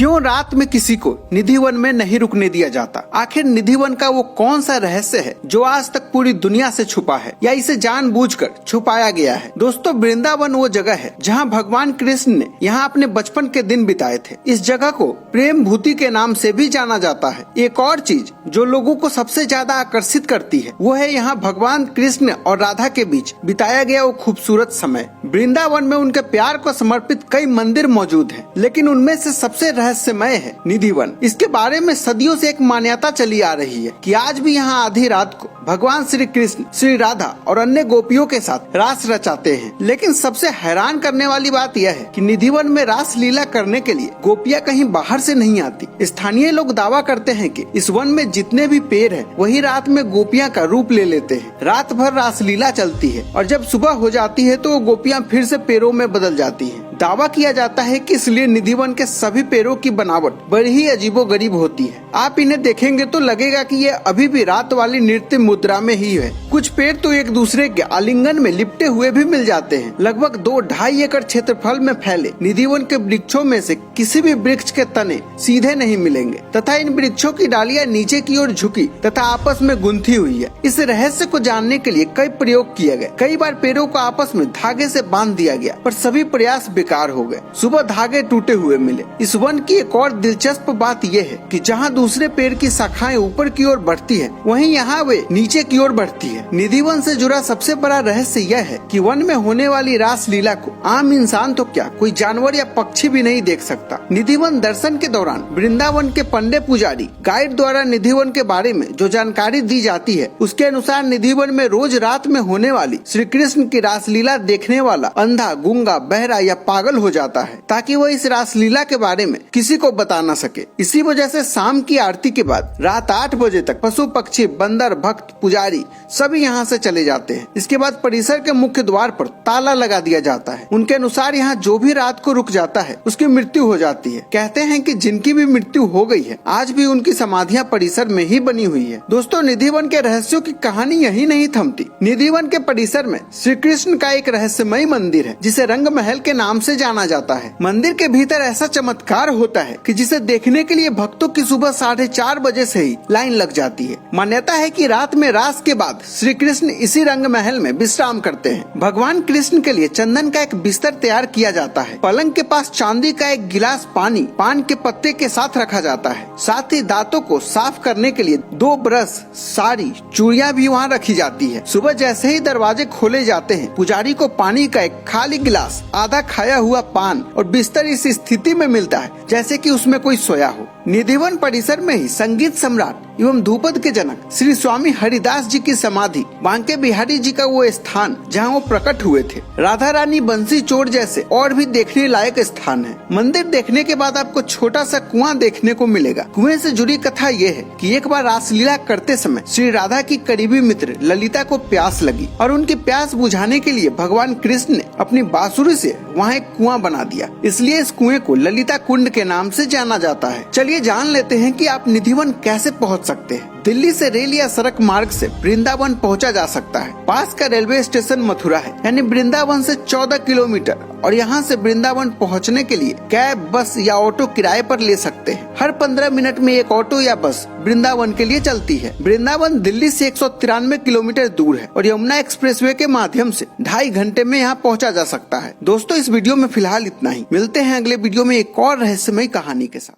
क्यों रात में किसी को निधि वन में नहीं रुकने दिया जाता? आखिर निधि वन का वो कौन सा रहस्य है जो आज तक पूरी दुनिया से छुपा है या इसे जानबूझकर छुपाया गया है? दोस्तों, वृंदावन वो जगह है जहां भगवान कृष्ण ने यहाँ अपने बचपन के दिन बिताए थे। इस जगह को प्रेम भूति के नाम से भी जाना जाता है। एक और चीज जो लोगों को सबसे ज्यादा आकर्षित करती है वो है यहाँ भगवान कृष्ण और राधा के बीच बिताया गया वो खूबसूरत समय। वृंदावन में उनके प्यार को समर्पित कई मंदिर मौजूद हैं, लेकिन उनमें से सबसे रहस्यमय है निधि वन। इसके बारे में सदियों से एक मान्यता चली आ रही है कि आज भी यहाँ आधी रात को भगवान श्री कृष्ण, श्री राधा और अन्य गोपियों के साथ रास रचाते हैं। लेकिन सबसे हैरान करने वाली बात यह है कि निधि वन में रास लीला करने के लिए गोपियाँ कहीं बाहर से नहीं आती। स्थानीय लोग दावा करते हैं कि इस वन में जितने भी पेड़ हैं, वही रात में गोपियाँ का रूप ले लेते हैं। रात भर रास लीला चलती है और जब सुबह हो जाती है तो गोपियाँ फिर से पेड़ों में बदल जाती हैं। दावा किया जाता है कि इसलिए निधि वन के सभी पेड़ों की बनावट बड़ी ही अजीबोगरीब होती है। आप इन्हें देखेंगे तो लगेगा कि ये अभी भी रात वाली नृत्य मुद्रा में ही है। कुछ पेड़ तो एक दूसरे के आलिंगन में लिपटे हुए भी मिल जाते हैं। लगभग 2-2.5 एकड़ क्षेत्रफल में फैले निधि वन के वृक्षों में से किसी भी वृक्ष के तने सीधे नहीं मिलेंगे तथा इन वृक्षों की डालियां नीचे की ओर झुकी तथा आपस में गुंथी हुई है। इस रहस्य को जानने के लिए कई प्रयोग किए गए। कई बार पेड़ों को आपस में धागे से बांध दिया गया, पर सभी प्रयास बेकार हो गए। सुबह धागे टूटे हुए मिले। इस वन की एक और दिलचस्प बात यह है कि जहाँ दूसरे पेड़ की शाखाएं ऊपर की ओर बढ़ती है, वहीं यहाँ वे नीचे की ओर बढ़ती है। निधि वन से जुड़ा सबसे बड़ा रहस्य यह है कि वन में होने वाली रास लीला को आम इंसान तो क्या, कोई जानवर या पक्षी भी नहीं देख सकता। निधि वन दर्शन के दौरान वृंदावन के पंडे पुजारी गाइड द्वारा निधि वन के बारे में जो जानकारी दी जाती है, उसके अनुसार निधि वन में रोज रात में होने वाली श्री कृष्ण की रासलीला देखने वाला अंधा, गूंगा, बहरा या पागल हो जाता है, ताकि वह इस रासलीला के बारे में किसी को बता न सके। इसी वजह से शाम की आरती के बाद रात 8 बजे तक पशु, पक्षी, बंदर, भक्त, पुजारी सभी यहाँ से चले जाते हैं। इसके बाद परिसर के मुख्य द्वार पर ताला लगा दिया जाता है। उनके अनुसार यहाँ जो भी रात को रुक जाता है उसकी मृत्यु हो जाती है। कहते हैं कि जिनकी भी मृत्यु हो गई है, आज भी उनकी समाधियाँ परिसर में ही बनी हुई है। दोस्तों, निधि वन के रहस्यों की कहानी यही नहीं थमती। निधि वन के परिसर में श्री कृष्ण का एक रहस्यमय मंदिर है जिसे रंग महल के नाम से जाना जाता है। मंदिर के भीतर ऐसा चमत्कार होता है कि जिसे देखने के लिए भक्तों की सुबह 4:30 बजे से ही लाइन लग जाती है। मान्यता है कि रात में रास के बाद श्री कृष्ण इसी रंग महल में विश्राम करते हैं। भगवान कृष्ण के लिए चंदन का एक बिस्तर तैयार किया जाता है। पलंग के पास चांदी का एक गिलास पानी पान के पत्ते के साथ रखा जाता है। साथ ही दांतों को साफ करने के लिए 2 ब्रश, साड़ी, चूड़ियाँ भी वहाँ रखी जाती है। सुबह जैसे ही दरवाजे खोले जाते हैं, पुजारी को पानी का एक खाली गिलास, आधा खाया हुआ पान और बिस्तर इस स्थिति में मिलता है जैसे कि उसमें कोई सोया हो। निधि वन परिसर में ही संगीत सम्राट एवं ध्रुपद के जनक श्री स्वामी हरिदास जी की समाधि, बांके बिहारी जी का वो स्थान जहाँ वो प्रकट हुए थे, राधा रानी, बंसी चोर जैसे और भी देखने लायक स्थान है। मंदिर देखने के बाद आपको छोटा सा कुआं देखने को मिलेगा। कुएं से जुड़ी कथा ये है कि एक बार रासलीला करते समय श्री राधा की करीबी मित्र ललिता को प्यास लगी और उनकी प्यास बुझाने के लिए भगवान कृष्ण ने अपनी बांसुरी से वहाँ एक कुआं बना दिया। इसलिए इस कुएं को ललिता कुंड के नाम से जाना जाता है। चलिए जान लेते हैं कि आप निधि वन कैसे पहुँच सकते हैं। दिल्ली से रेल या सड़क मार्ग से वृंदावन पहुंचा जा सकता है। पास का रेलवे स्टेशन मथुरा है, यानी वृंदावन से 14 किलोमीटर, और यहाँ से वृंदावन पहुंचने के लिए कैब, बस या ऑटो किराए पर ले सकते हैं। हर 15 मिनट में एक ऑटो या बस वृंदावन के लिए चलती है। वृंदावन दिल्ली से 193 किलोमीटर दूर है और यमुना एक्सप्रेसवे के माध्यम से 2.5 घंटे में यहाँ पहुँचा जा सकता है। दोस्तों, इस वीडियो में फिलहाल इतना ही। मिलते हैं अगले वीडियो में एक और रहस्यमय कहानी के साथ।